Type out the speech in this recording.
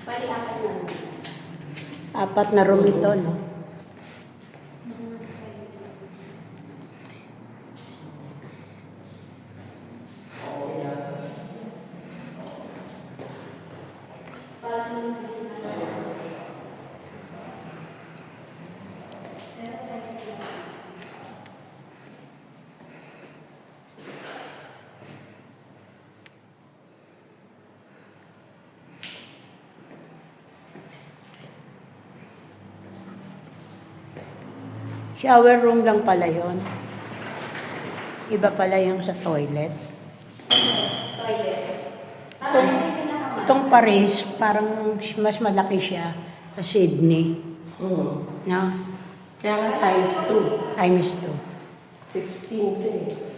Bali, apat na room. Apat na room ito, no? Shower room lang pala yon. Iba pala yung sa toilet. Toilet. Itong Paris, parang mas malaki siya sa Sydney. No? Kaya nga times 2. Times 2. 16 to eh.